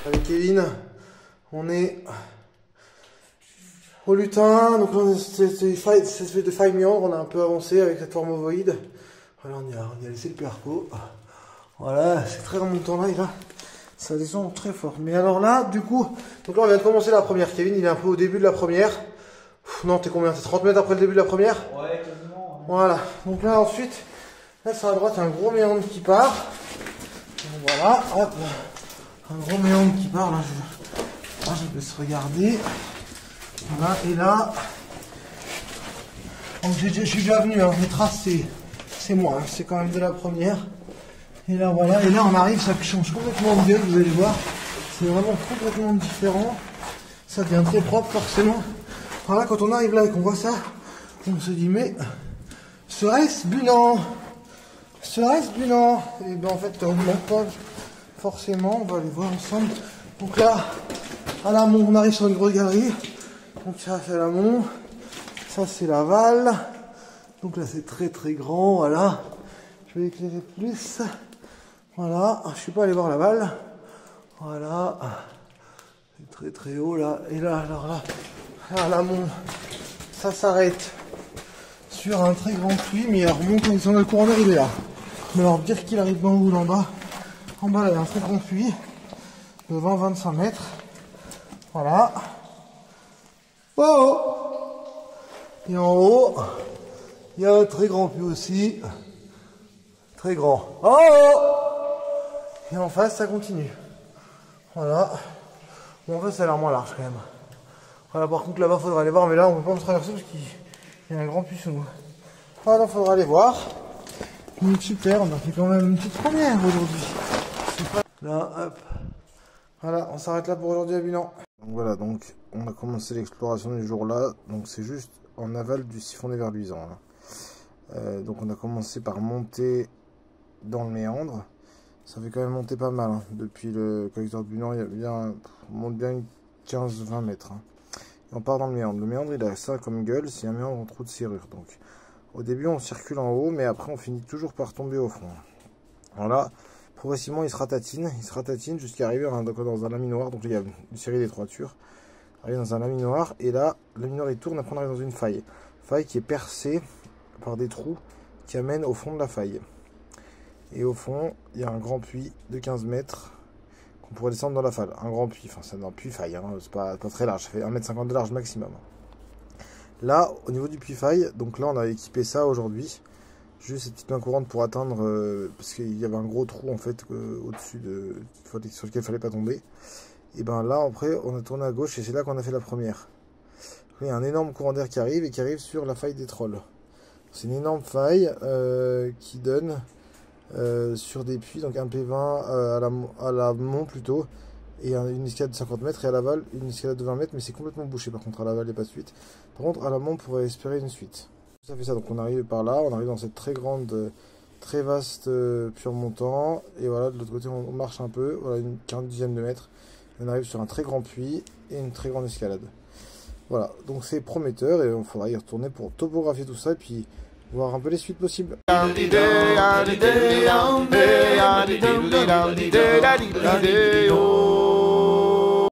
Avec Kevin, on est au lutin, donc là c'est fait de faille méandre, on a un peu avancé avec cette forme ovoïde. Voilà, on y a laissé le perco. Voilà, c'est très remontant là, et là, ça descend très fort. Mais alors là, du coup, donc là on vient de commencer la première. Kevin, il est un peu au début de la première. Non, t'es combien? T'es 30 mètres après le début de la première? Ouais, quasiment. Voilà, donc là ensuite, là sur la droite, il y a un gros méandre qui part. Donc voilà, hop, un gros méandre qui part, là je vais se regarder. Voilà, et là, donc je suis déjà venu, hein, les traces c'est moi, hein, c'est quand même de la première. Et là voilà, et là on arrive, ça change complètement de gueule, vous allez voir. C'est vraiment complètement différent. Ça devient très propre forcément. Voilà, quand on arrive là et qu'on voit ça, on se dit mais serait-ce Bunan? Serait-ce Bunan? Et ben en fait on ne manque pas forcément, on va aller voir ensemble. Donc là, à l'amont, on arrive sur une grosse galerie. Donc ça c'est l'amont, ça c'est l'aval. Donc là c'est très très grand, voilà. Je vais éclairer plus. Voilà, je suis pas allé voir l'aval. Voilà. C'est très très haut là. Et là, alors là, à l'amont, ça s'arrête sur un très grand puits. Mais alors mon quand le courant d'air il est là. Mais alors dire qu'il arrive d'en haut ou d'en bas. En bas là, il y a un très grand puits de 20-25 mètres. Voilà. Oh! Et en haut, il y a un très grand puits aussi. Très grand. Oh! Et en face, ça continue. Voilà. Bon, en fait, ça a l'air moins large quand même. Voilà, par contre, là-bas, faudra aller voir. Mais là, on peut pas me traverser parce qu'il y a un grand puits sous nous. Voilà, faudra aller voir. Donc, super, on a fait quand même une petite première aujourd'hui. Là, hop. Voilà, on s'arrête là pour aujourd'hui à Bunan. Donc voilà, donc on a commencé l'exploration du jour là. Donc c'est juste en aval du siphon des Verluisants. Donc on a commencé par monter dans le méandre. Ça fait quand même monter pas mal. Hein. Depuis le collecteur de Bunan, on monte bien 15-20 mètres. Hein. Et on part dans le méandre. Le méandre, il a ça comme gueule, c'est un méandre en trou de serrure. Donc au début, on circule en haut, mais après, on finit toujours par tomber au fond. Voilà. Progressivement, il se ratatine jusqu'à arriver dans un laminoir. Donc il y a une série d'étroitures. Arrive dans un laminoir, et là, le laminoir il tourne, après on arrive dans une faille. Faille qui est percée par des trous qui amènent au fond de la faille. Et au fond, il y a un grand puits de 15 mètres qu'on pourrait descendre dans la faille. Un grand puits, enfin c'est un puits-faille, hein, c'est pas très large, ça fait 1,50 m de large maximum. Là, au niveau du puits-faille, donc là on a équipé ça aujourd'hui. Juste cette petite main courante pour atteindre, parce qu'il y avait un gros trou en fait au-dessus sur lequel il fallait pas tomber. Et ben là après on a tourné à gauche et c'est là qu'on a fait la première. Il y a un énorme courant d'air qui arrive sur la faille des trolls. C'est une énorme faille qui donne sur des puits, donc un P20 à l'amont plutôt, et une escalade de 50 mètres, et à l'aval une escalade de 20 mètres, mais c'est complètement bouché par contre, à l'aval il n'y a pas de suite. Par contre à l'amont on pourrait espérer une suite. Ça fait ça, donc on arrive par là, on arrive dans cette très grande, très vaste puits montant, et voilà, de l'autre côté on marche un peu, voilà une 40e de mètre, et on arrive sur un très grand puits et une très grande escalade. Voilà, donc c'est prometteur, et il faudra y retourner pour topographier tout ça, et puis voir un peu les suites possibles.